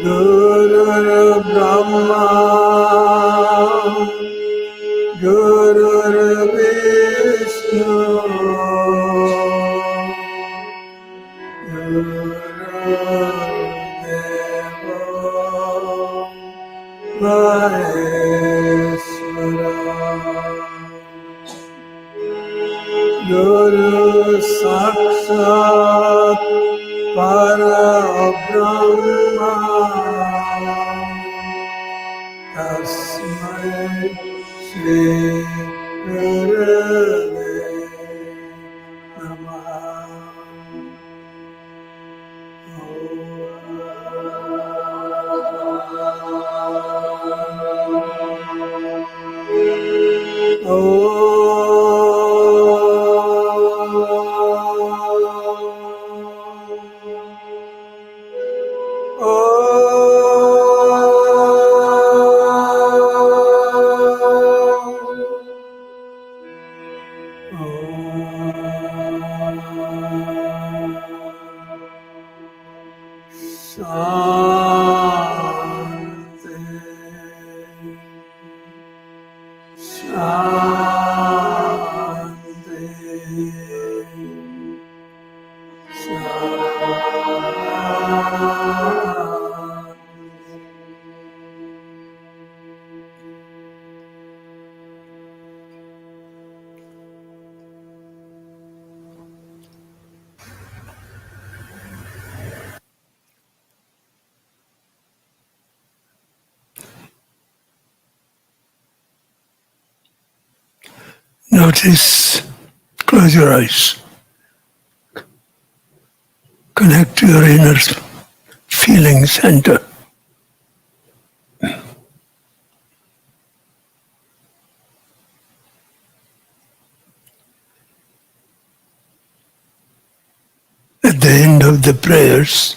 Guru Brahma, Guru Vishnu, Guru Deva Maheshwara, Guru Sakshat Parabrahma, Tasmai Shri Gurave Namaha. Notice, close your eyes, connect to your inner feeling center. At the end of the prayers,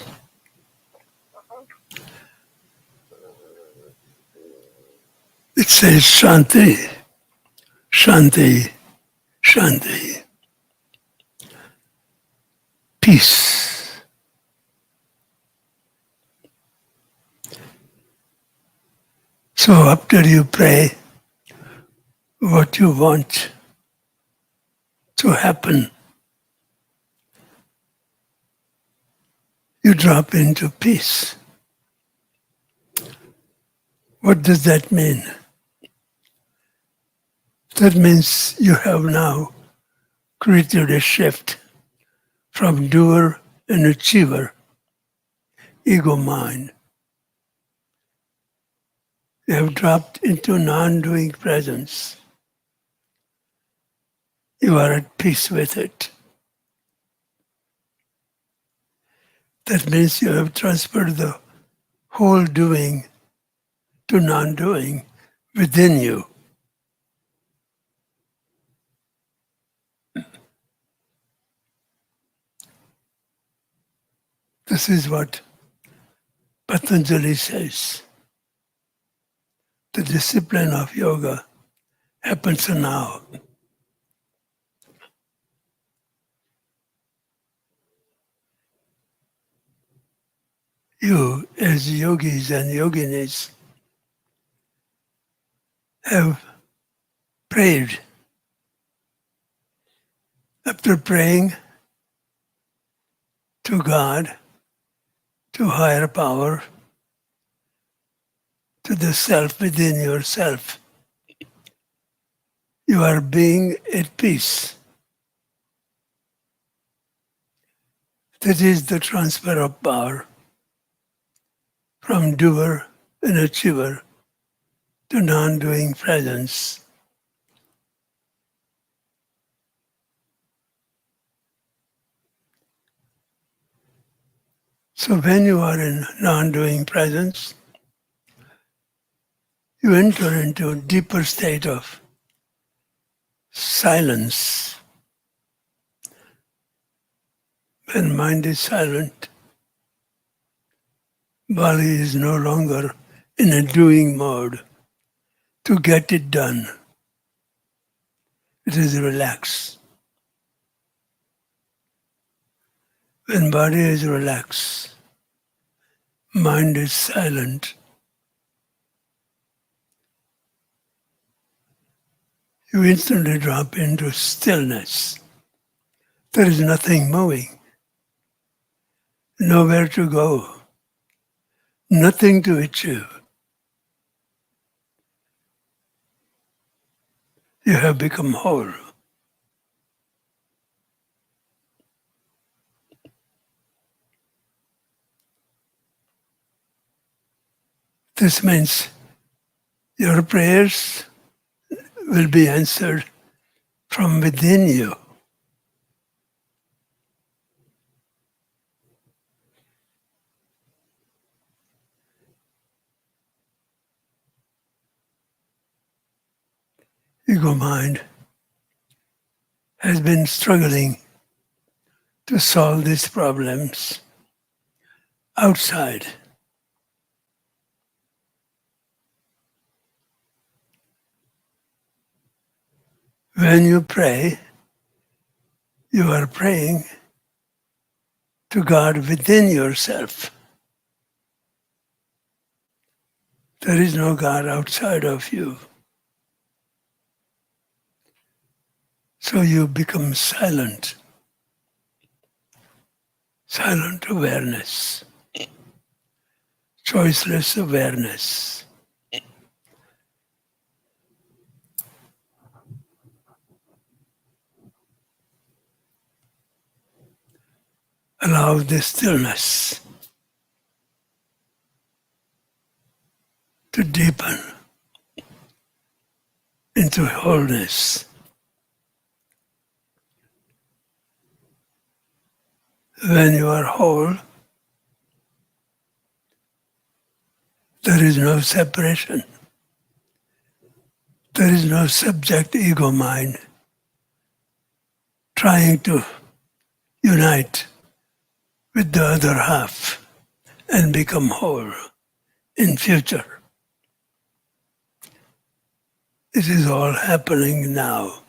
it says Shanti, Shanti, Shanti, peace. So after you pray what you want to happen, you drop into peace. What does that mean? That means you have now created a shift from doer and achiever, ego mind. You have dropped into non-doing presence. You are at peace with it. That means you have transferred the whole doing to non-doing within you. This is what Patanjali says. The discipline of yoga happens now. You, as yogis and yoginis, have prayed. After praying, to God, to higher power, to the self within yourself. You are being at peace. That is the transfer of power from doer and achiever to non-doing presence. So when you are in non-doing presence, you enter into a deeper state of silence. When mind is silent, body is no longer in a doing mode to get it done. It is relaxed. When body is relaxed, mind is silent, you instantly drop into stillness. There is nothing moving, nowhere to go, nothing to achieve. You have become whole. This means your prayers will be answered from within you. Ego mind has been struggling to solve these problems outside. When you pray, you are praying to God within yourself. There is no God outside of you. So you become silent. Silent awareness. Choiceless awareness. Allow the stillness to deepen into wholeness. When you are whole, there is no separation. There is no subject ego mind trying to unite with the other half and become whole in future. It is all happening now.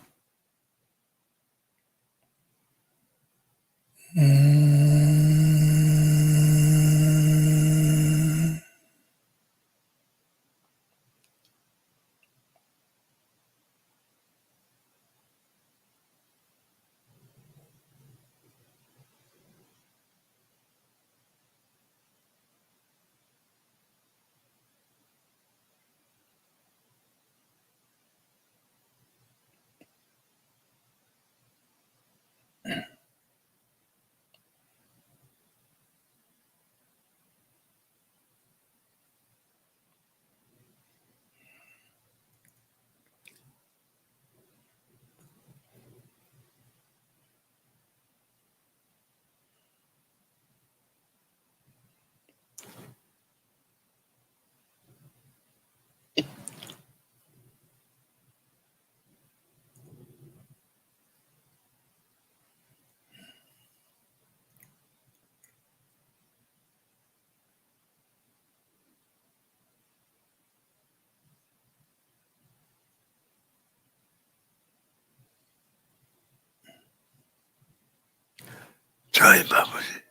Jai Babaji.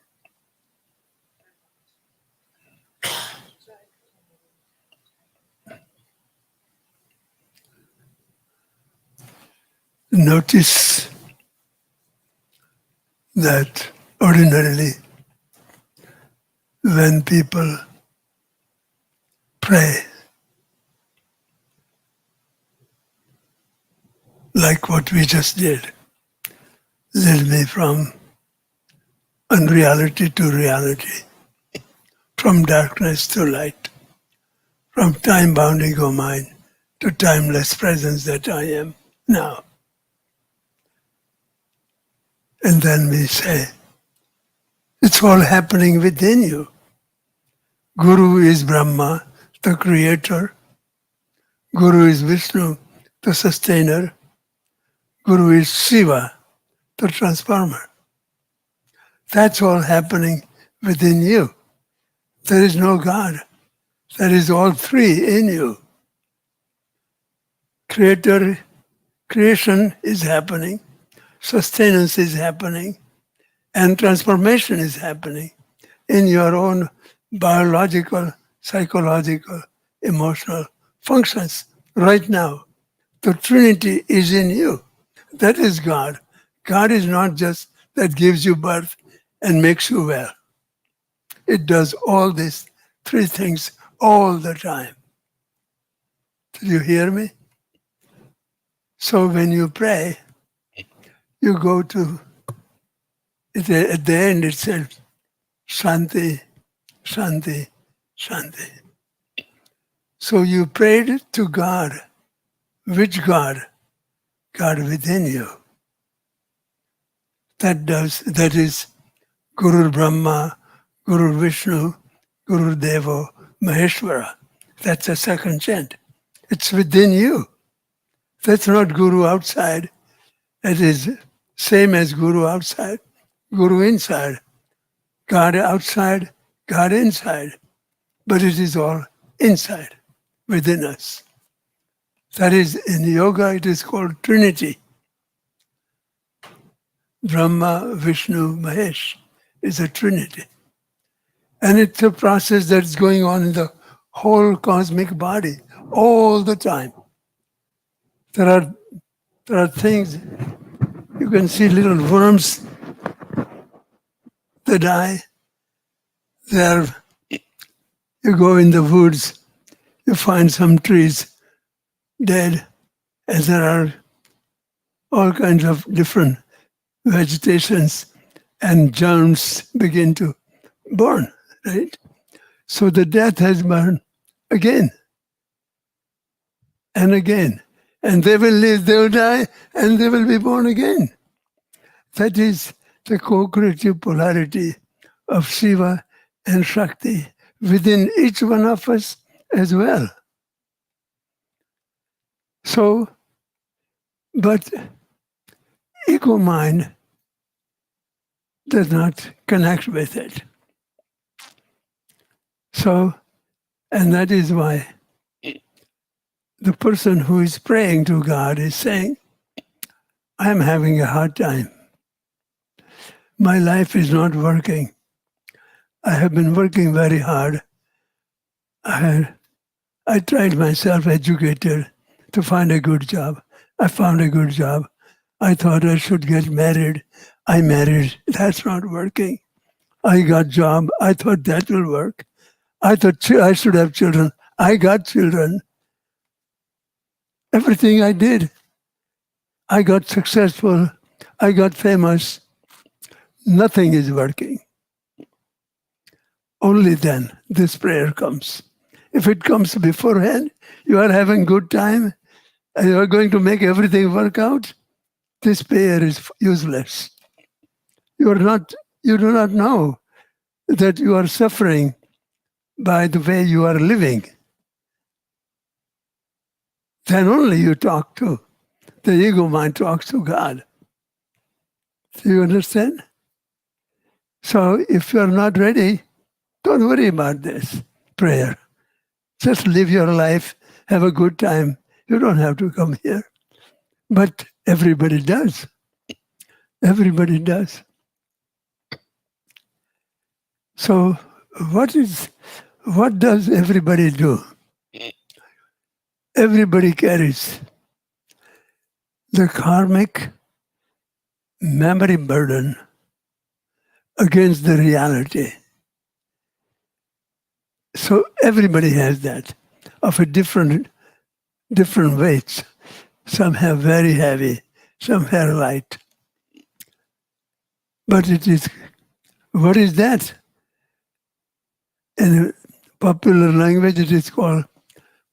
Notice that ordinarily when people pray, like what we just did, lead me from unreality to reality, from darkness to light, from time-bound ego mind to timeless presence that I am now. And then we say, it's all happening within you. Guru is Brahma, the creator. Guru is Vishnu, the sustainer. Guru is Shiva, the transformer. That's all happening within you. There is no God. There is all three in you. Creation is happening, sustenance is happening, and transformation is happening in your own biological, psychological, emotional functions right now. The Trinity is in you. That is God. God is not just that gives you birth and makes you well. It does all these three things all the time. Did you hear me? So when you pray, you go to, at the end it says, Shanti, Shanti, Shanti. So you prayed to God. Which God? God within you. That is Guru Brahma, Guru Vishnu, Guru Devo, Maheshwara. That's the second chant. It's within you. That's not Guru outside. That is same as Guru outside, Guru inside. God outside, God inside. But it is all inside, within us. That is, in yoga, it is called Trinity. Brahma, Vishnu, Mahesh is a Trinity. And it's a process that's going on in the whole cosmic body all the time. There are things, you can see little worms that die. You go in the woods, you find some trees dead, and there are all kinds of different vegetations, and germs begin to burn, right? So the death has burned again and again. And they will live, they will die, and they will be born again. That is the co-creative polarity of Shiva and Shakti within each one of us as well. So, but ego mind does not connect with it. So, and that is why the person who is praying to God is saying, I'm having a hard time. My life is not working. I have been working very hard. I tried myself, educated, to find a good job. I found a good job. I thought I should get married. I married. That's not working. I got job. I thought that will work. I thought I should have children. I got children. Everything I did. I got successful. I got famous. Nothing is working. Only then this prayer comes. If it comes beforehand, you are having good time, and you are going to make everything work out, this prayer is useless. You do not know that you are suffering by the way you are living. Then only you talk to, the ego mind talks to God. Do you understand? So if you are not ready, don't worry about this prayer. Just live your life, have a good time. You don't have to come here. But everybody does. Everybody does. So what does everybody do? Everybody carries the karmic memory burden against the reality. So everybody has that of a different weights. Some have very heavy, some have light. But it is, what is that? In popular language, it is called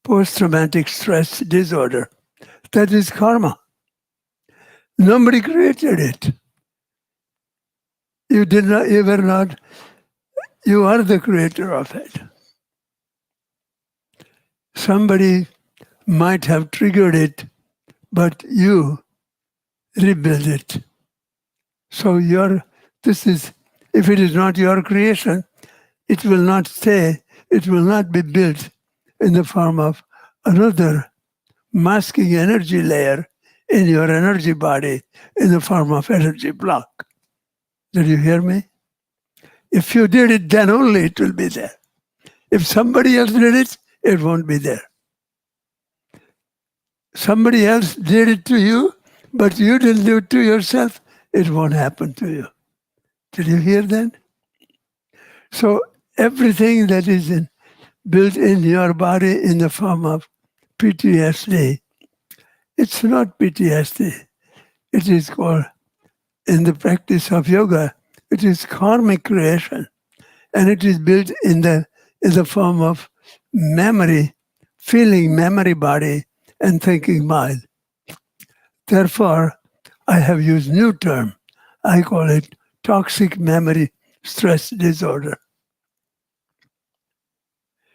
post-traumatic stress disorder. That is karma. Nobody created it. You did not, you were not, you are the creator of it. Somebody might have triggered it, but you rebuild it. So this is, if it is not your creation, it will not stay, it will not be built in the form of another masking energy layer in your energy body in the form of energy block. Did you hear me? If you did it, then only it will be there. If somebody else did it, it won't be there. Somebody else did it to you, but you didn't do it to yourself, it won't happen to you. Did you hear that? So everything that is built in your body in the form of PTSD, it's not PTSD. It is called, in the practice of yoga, it is karmic creation. And it is built in the form of memory, feeling memory body and thinking mind. Therefore, I have used new term. I call it toxic memory stress disorder.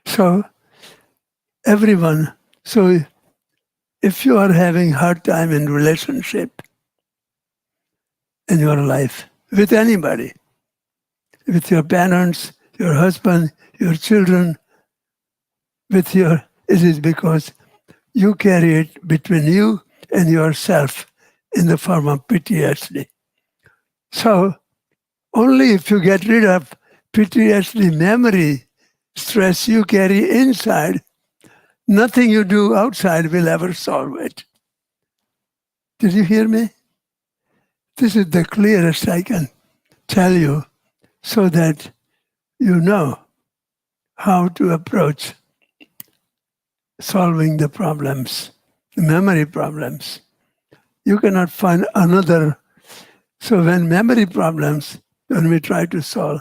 So everyone, so if you are having hard time in relationship in your life with anybody, with your parents, your husband, your children, it is because you carry it between you and yourself in the form of PTSD. So only if you get rid of PTSD memory stress you carry inside, nothing you do outside will ever solve it. Did you hear me? This is the clearest I can tell you so that you know how to approach solving the problems, the memory problems. You cannot find another. So when memory problems, when we try to solve,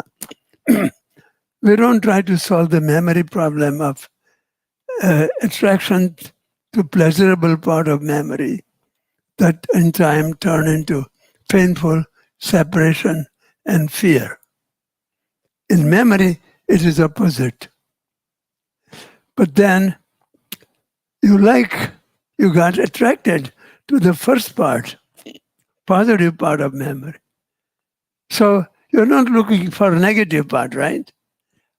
we don't try to solve the memory problem of attraction to pleasurable part of memory that in time turn into painful separation and fear. In memory, it is opposite. But then you got attracted to the first part, positive part of memory. So you're not looking for a negative part, right?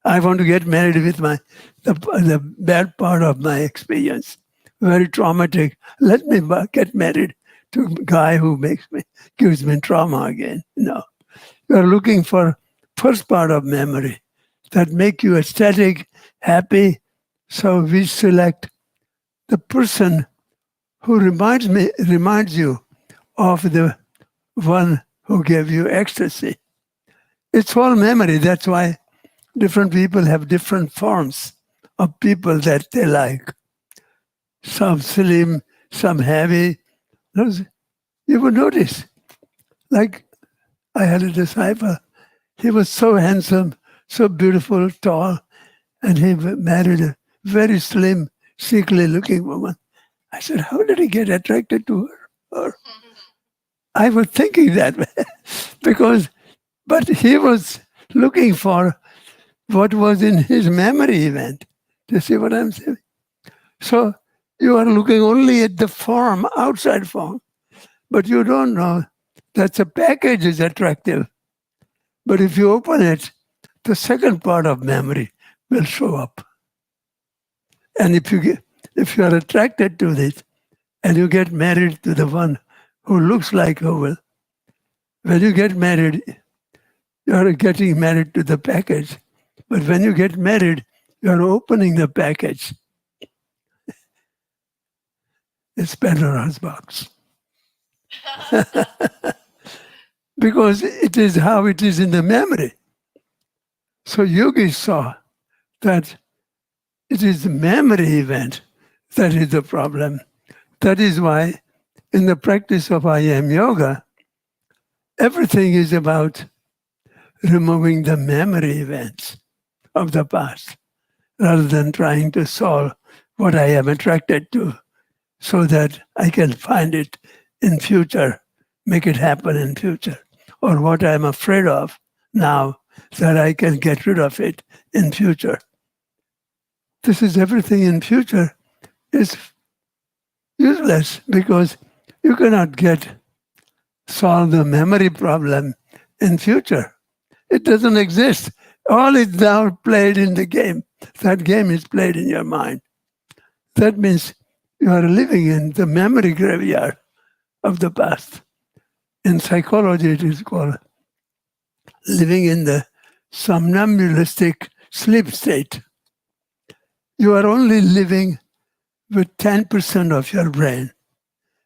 I want to get married with the bad part of my experience. Very traumatic. Let me get married to a guy who gives me trauma again. No. You're looking for first part of memory that make you ecstatic, happy. So we select the person who reminds you of the one who gave you ecstasy. It's all memory. That's why different people have different forms of people that they like. Some slim, some heavy. You would notice. Like I had a disciple. He was so handsome, so beautiful, tall, and he married a very slim, sickly looking woman. I said, how did he get attracted to her? I was thinking that but he was looking for what was in his memory event. Do you see what I'm saying? So you are looking only at the form, outside form, but you don't know that the package is attractive. But if you open it, the second part of memory will show up. And if you are attracted to this and you get married to the one who looks like Howell, when you get married, you are getting married to the package. But when you get married, you are opening the package. It's Pandora's box. Because it is how it is in the memory. So yogis saw that It is the memory event that is the problem. That is why in the practice of I Am Yoga, everything is about removing the memory events of the past rather than trying to solve what I am attracted to so that I can find it in future, make it happen in future, or what I'm afraid of now that I can get rid of it in future. This is everything in future is useless because you cannot solve the memory problem in future. It doesn't exist. All is now played in the game. That game is played in your mind. That means you are living in the memory graveyard of the past. In psychology, it is called living in the somnambulistic sleep state. You are only living with 10% of your brain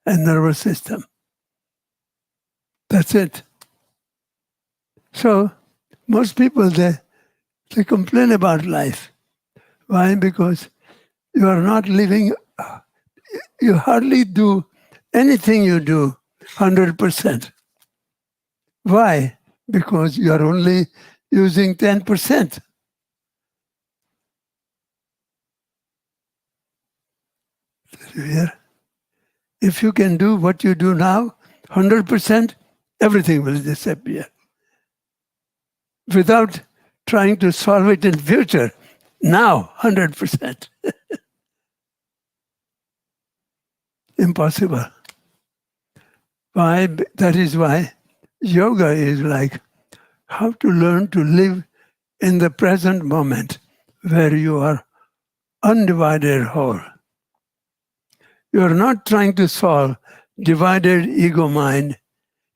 and nervous system. That's it. So most people, they complain about life. Why? Because you are not living, you hardly do anything you do 100%. Why? Because you are only using 10%. If you can do what you do now, 100%, everything will disappear. Without trying to solve it in future, now 100%. Impossible. Why? That is why yoga is like how to learn to live in the present moment where you are undivided whole. You are not trying to solve divided ego mind,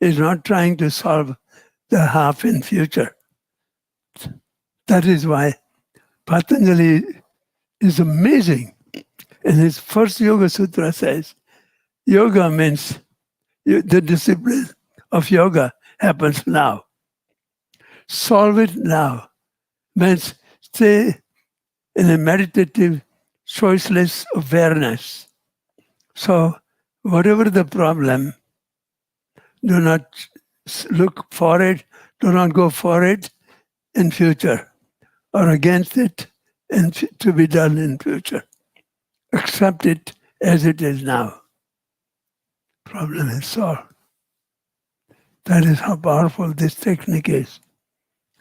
is not trying to solve the half in future. That is why Patanjali is amazing. In his first Yoga Sutra says, yoga means the discipline of yoga happens now. Solve it now means stay in a meditative, choiceless awareness. So whatever the problem, do not look for it, do not go for it in future or against it and to be done in future. Accept it as it is now. Problem is solved. That is how powerful this technique is.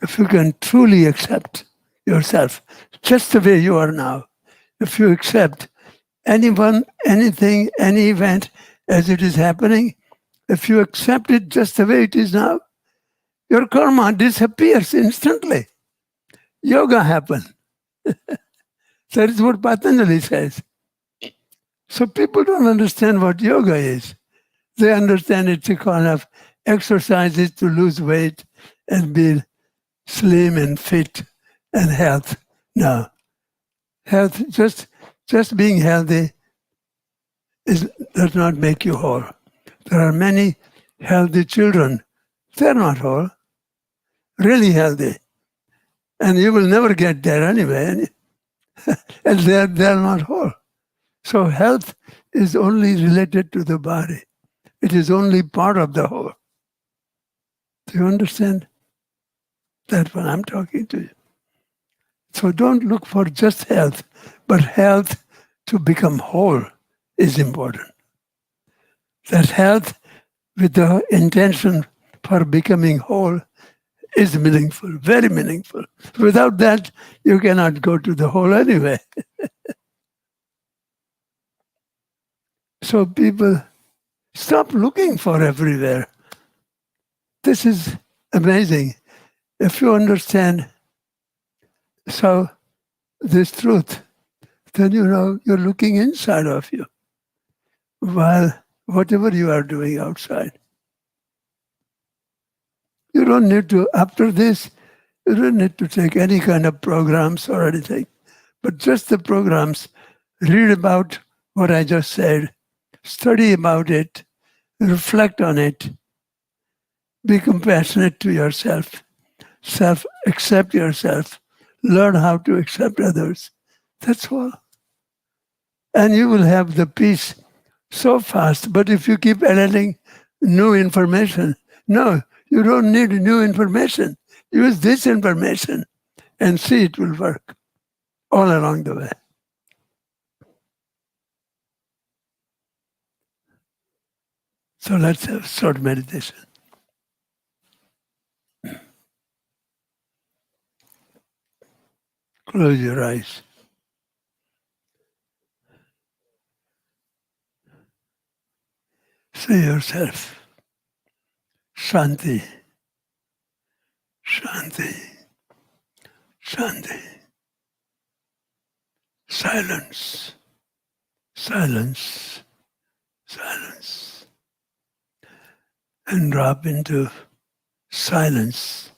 If you can truly accept yourself just the way you are now, if you accept anyone, anything, any event as it is happening, if you accept it just the way it is now, your karma disappears instantly. Yoga happens. That is what Patanjali says. So people don't understand what yoga is. They understand it's a kind of exercises to lose weight and be slim and fit and health. No. Health, just being healthy does not make you whole. There are many healthy children. They're not whole. Really healthy. And you will never get there anyway. And they're not whole. So health is only related to the body. It is only part of the whole. Do you understand? That's what I'm talking to you. So don't look for just health, but health to become whole is important. That health with the intention for becoming whole is meaningful, very meaningful. Without that, you cannot go to the whole anyway. So people stop looking for everywhere. This is amazing. If you understand this truth, then you know you're looking inside of you, while whatever you are doing outside. You don't need to, after this, you don't need to take any kind of programs or anything, but just the programs, read about what I just said, study about it, reflect on it, be compassionate to yourself, accept yourself, learn how to accept others. That's all. And you will have the peace so fast. But if you keep adding new information, no, you don't need new information. Use this information and see it will work all along the way. So let's have short meditation. Close your eyes. See yourself. Shanti, Shanti, Shanti. Silence, silence, silence. And drop into silence.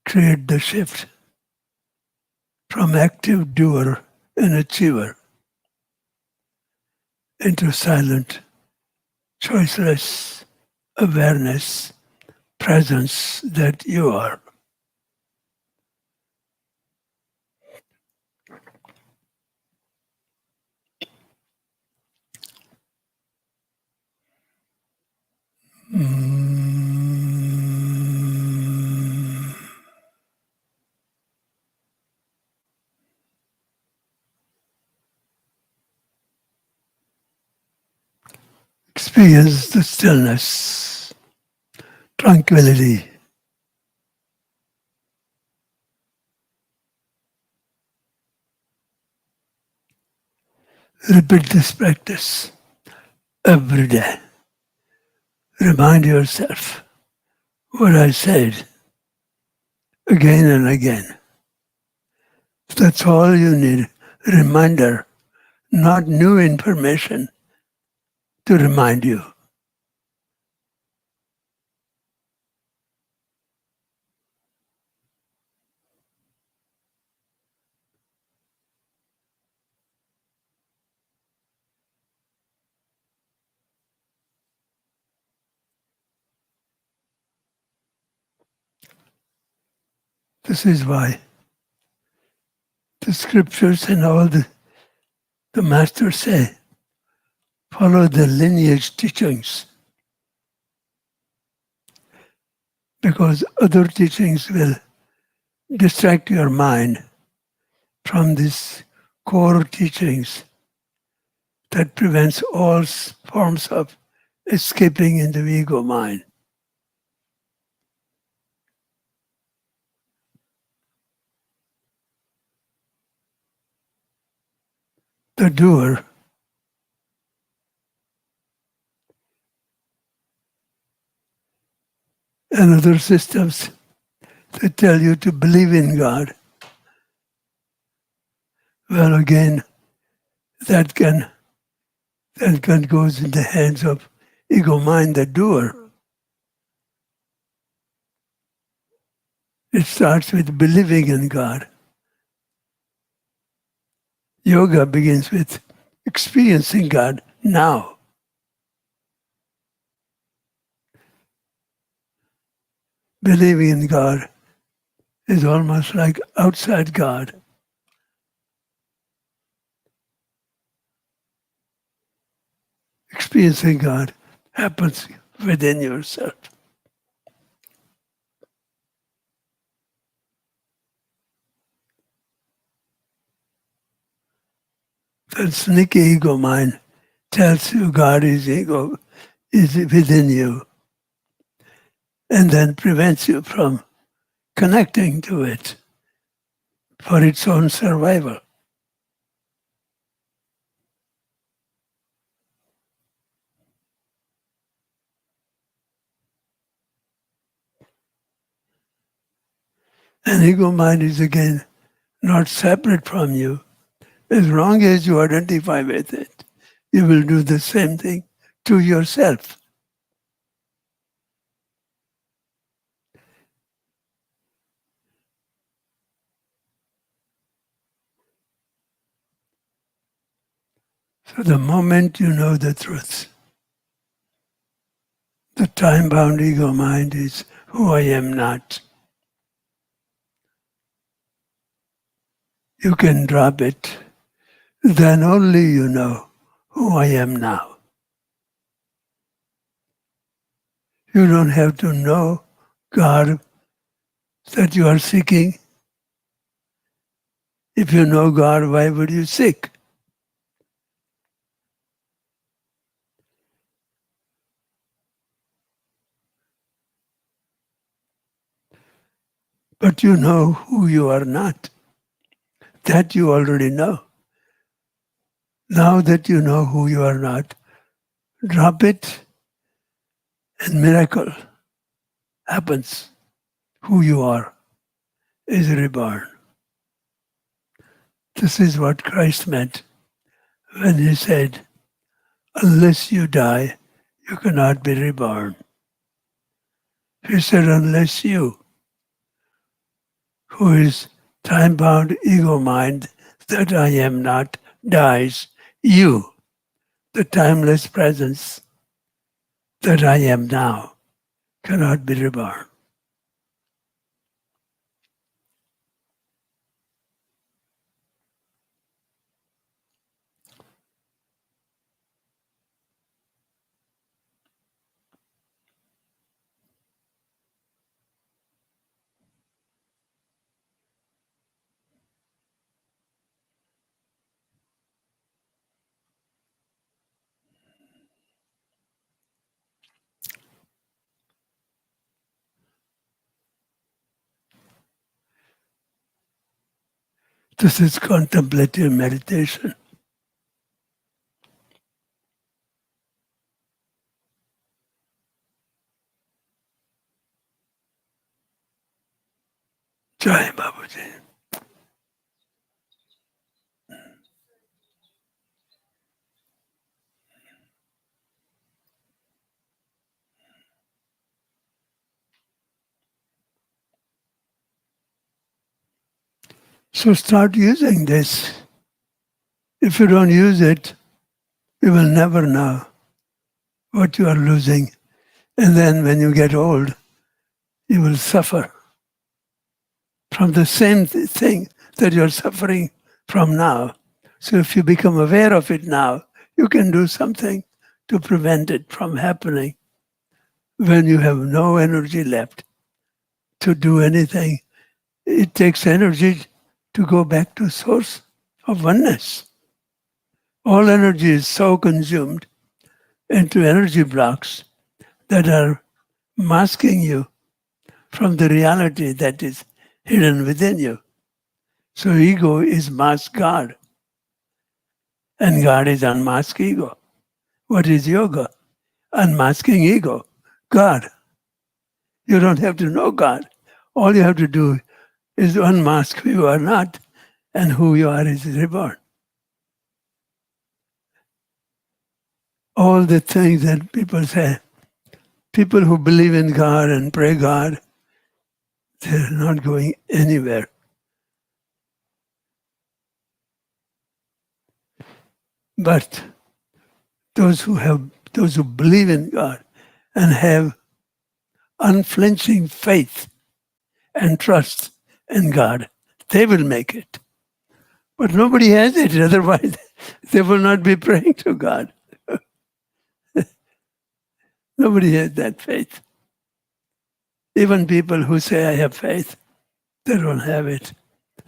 Create the shift from active doer and achiever into silent, choiceless awareness, presence that you are. Experience the stillness, tranquility. Repeat this practice every day. Remind yourself what I said again and again. That's all you need. Reminder, not new information to remind you. This is why the scriptures and all the masters say, follow the lineage teachings. Because other teachings will distract your mind from these core teachings that prevents all forms of escaping in the ego mind. The doer and other systems that tell you to believe in God. Well, again, that can goes in the hands of ego mind, the doer. It starts with believing in God. Yoga begins with experiencing God now. Believing in God is almost like outside God. Experiencing God happens within yourself. That sneaky ego mind tells you God is ego, is within you, and then prevents you from connecting to it for its own survival. And ego mind is again not separate from you. As long as you identify with it, you will do the same thing to yourself. So the moment you know the truth, the time-bound ego mind is who I am not. you can drop it, then only you know who I am now. You don't have to know God that you are seeking. If you know God, why would you seek? But you know who you are not. That you already know. Now that you know who you are not, drop it and miracle happens. Who you are is reborn. This is what Christ meant when he said, unless you die, you cannot be reborn. He said, unless you, who is time-bound ego mind that I am not, dies, you, the timeless presence that I am now, cannot be reborn. This is contemplative meditation. Jai Babaji. So start using this. If you don't use it, you will never know what you are losing. And then when you get old, you will suffer from the same thing that you're suffering from now. So if you become aware of it now, you can do something to prevent it from happening when you have no energy left to do anything. It takes energy to go back to source of oneness. All energy is so consumed into energy blocks that are masking you from the reality that is hidden within you. So ego is masked God, and God is unmasked ego. What is yoga? Unmasking ego. God. You don't have to know God. All you have to do is unmask who you are not, and who you are is reborn. All the things that people say, people who believe in God and pray God, they're not going anywhere. But those who believe in God and have unflinching faith and trust in God, they will make it. But nobody has it, otherwise they will not be praying to God. Nobody has that faith. Even people who say, I have faith, they don't have it.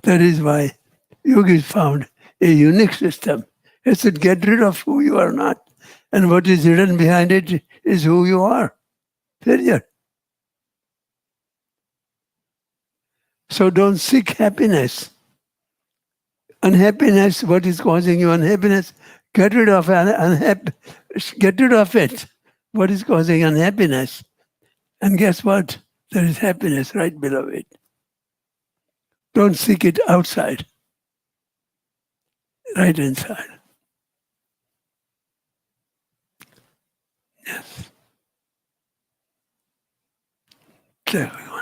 That is why yogis found a unique system. It said, get rid of who you are not, and what is hidden behind it is who you are. Period. So don't seek happiness. Unhappiness, what is causing you unhappiness? Get rid of get rid of it. What is causing unhappiness? And guess what? There is happiness right below it. Don't seek it outside, right inside. Yes. There we go.